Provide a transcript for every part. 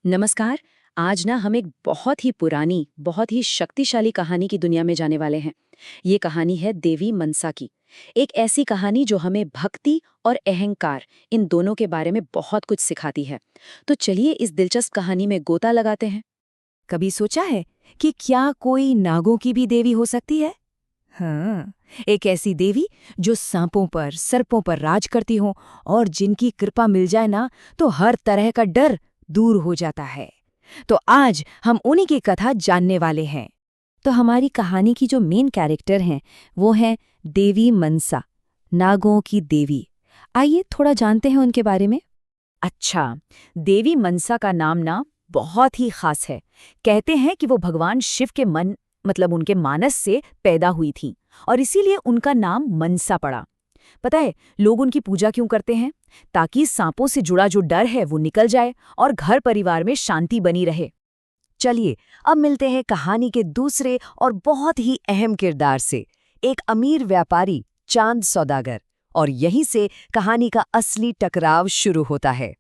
नमस्कार। आज ना हम एक बहुत ही पुरानी, बहुत ही शक्तिशाली कहानी की दुनिया में जाने वाले हैं। ये कहानी है देवी मनसा की। एक ऐसी कहानी जो हमें भक्ति और अहंकार इन दोनों के बारे में बहुत कुछ सिखाती है। तो चलिए इस दिलचस्प कहानी में गोता लगाते हैं। कभी सोचा है कि क्या कोई नागों की भी देवी हो सकती है? हाँ, एक ऐसी देवी जो सांपों पर, सर्पों पर राज करती हो और जिनकी कृपा मिल जाए ना तो हर तरह का डर दूर हो जाता है। तो आज हम उन्हीं की कथा जानने वाले हैं। तो हमारी कहानी की जो मेन कैरेक्टर हैं वो हैं देवी मनसा, नागों की देवी। आइए थोड़ा जानते हैं उनके बारे में। अच्छा, देवी मनसा का नाम ना बहुत ही खास है। कहते हैं कि वो भगवान शिव के मन मतलब उनके मानस से पैदा हुई थीं और इसीलिए उनका नाम मनसा पड़ा। पता है लोग उनकी पूजा क्यों करते हैं? ताकि सांपों से जुड़ा जो डर है वो निकल जाए और घर परिवार में शांति बनी रहे। चलिए अब मिलते हैं कहानी के दूसरे और बहुत ही अहम किरदार से, एक अमीर व्यापारी चांद सौदागर। और यहीं से कहानी का असली टकराव शुरू होता है।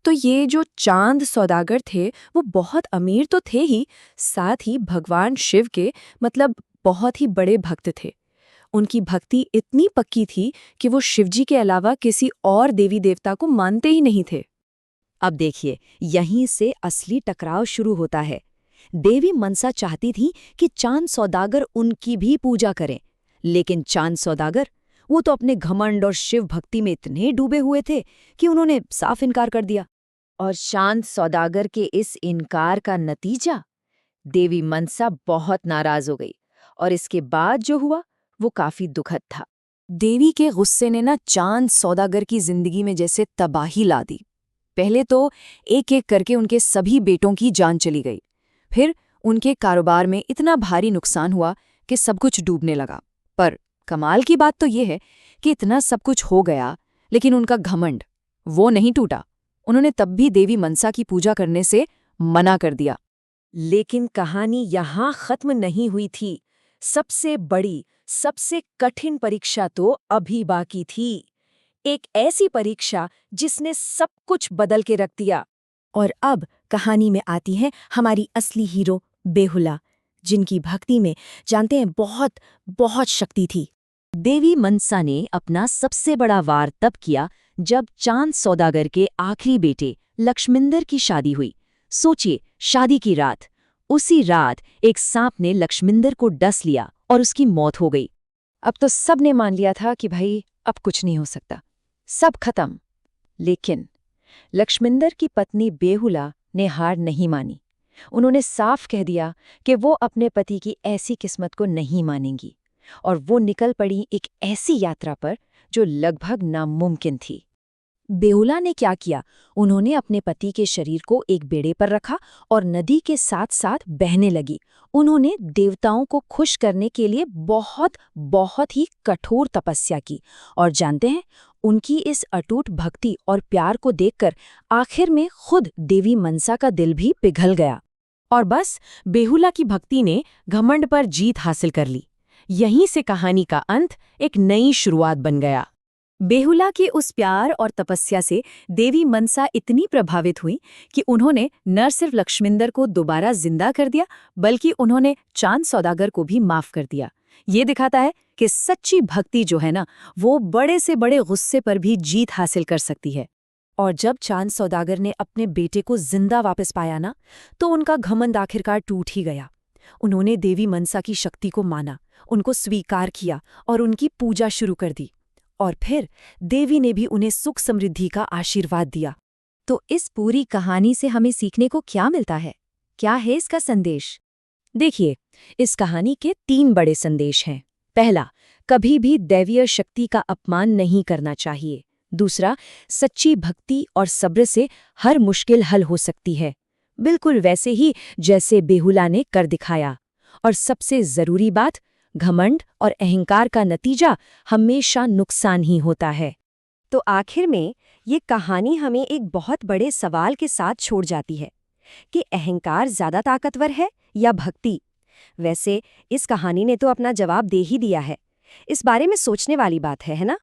तो ये जो चांद सौदागर थे वो बहुत अमीर तो थे ही, साथ ही भगवान शिव के मतलब बहुत ही बड़े भक्त थे। उनकी भक्ति इतनी पक्की थी कि वो शिवजी के अलावा किसी और देवी देवता को मानते ही नहीं थे। अब देखिए यहीं से असली टकराव शुरू होता है। देवी मनसा चाहती थी कि चांद सौदागर उनकी भी पूजा करें, लेकिन चांद सौदागर वो तो अपने घमंड और शिव भक्ति में इतने डूबे हुए थे कि उन्होंने साफ इनकार कर दिया। और चांद सौदागर के इस इनकार का नतीजा, देवी मनसा बहुत नाराज हो गई और इसके बाद जो हुआ वो काफी दुखद था। देवी के गुस्से ने ना चांद सौदागर की जिंदगी में जैसे तबाही ला दी। पहले तो एक एक करके उनके सभी बेटों की जान चली गई। फिर उनके कारोबार में इतना भारी नुकसान हुआ कि सब कुछ डूबने लगा। पर कमाल की बात तो ये है कि इतना सब कुछ हो गया, लेकिन उनका घमंड वो नहीं टूटा। उन्होंने तब भी देवी मनसा की पूजा करने से मना कर दिया। लेकिन कहानी यहाँ खत्म नहीं हुई थी। सबसे बड़ी, सबसे कठिन परीक्षा तो अभी बाकी थी। एक ऐसी परीक्षा जिसने सब कुछ बदल के रख दिया। और अब कहानी में आती है हमारी असली हीरो बेहुला, जिनकी भक्ति में जानते हैं बहुत बहुत शक्ति थी। देवी मनसा ने अपना सबसे बड़ा वार तब किया जब चांद सौदागर के आखिरी बेटे लक्ष्मिंदर की शादी हुई। सोचिए, शादी की रात, उसी रात एक सांप ने लक्ष्मिंदर को डस लिया और उसकी मौत हो गई। अब तो सबने मान लिया था कि भाई अब कुछ नहीं हो सकता, सब खत्म। लेकिन लक्ष्मिंदर की पत्नी बेहुला ने हार नहीं मानी। उन्होंने साफ कह दिया कि वो अपने पति की ऐसी किस्मत को नहीं मानेंगी और वो निकल पड़ी एक ऐसी यात्रा पर जो लगभग नामुमकिन थी। बेहुला ने क्या किया? उन्होंने अपने पति के शरीर को एक बेड़े पर रखा और नदी के साथ साथ बहने लगी। उन्होंने देवताओं को खुश करने के लिए बहुत बहुत ही कठोर तपस्या की। और जानते हैं, उनकी इस अटूट भक्ति और प्यार को देखकर आखिर में खुद देवी मनसा का दिल भी पिघल गया। और बस बेहुला की भक्ति ने घमंड पर जीत हासिल कर ली। यहीं से कहानी का अंत एक नई शुरुआत बन गया। बेहुला के उस प्यार और तपस्या से देवी मनसा इतनी प्रभावित हुई कि उन्होंने न सिर्फ लक्ष्मिंदर को दोबारा जिंदा कर दिया, बल्कि उन्होंने चांद सौदागर को भी माफ कर दिया। ये दिखाता है कि सच्ची भक्ति जो है ना, वो बड़े से बड़े गुस्से पर भी जीत हासिल कर सकती है। और जब चांद सौदागर ने अपने बेटे को जिंदा वापस पाया ना, तो उनका घमंड आखिरकार टूट ही गया। उन्होंने देवी मनसा की शक्ति को माना, उनको स्वीकार किया और उनकी पूजा शुरू कर दी। और फिर देवी ने भी उन्हें सुख समृद्धि का आशीर्वाद दिया। तो इस पूरी कहानी से हमें सीखने को क्या मिलता है? क्या है इसका संदेश? देखिए, इस कहानी के 3 बड़े संदेश हैं। पहला, कभी भी दैवीय शक्ति का अपमान नहीं करना चाहिए। दूसरा, सच्ची भक्ति और सब्र से हर मुश्किल हल हो सकती है, बिल्कुल वैसे ही जैसे बेहुला ने कर दिखाया। और सबसे जरूरी बात, घमंड और अहंकार का नतीजा हमेशा नुकसान ही होता है। तो आखिर में ये कहानी हमें एक बहुत बड़े सवाल के साथ छोड़ जाती है कि अहंकार ज्यादा ताकतवर है या भक्ति? वैसे इस कहानी ने तो अपना जवाब दे ही दिया है। इस बारे में सोचने वाली बात है ना?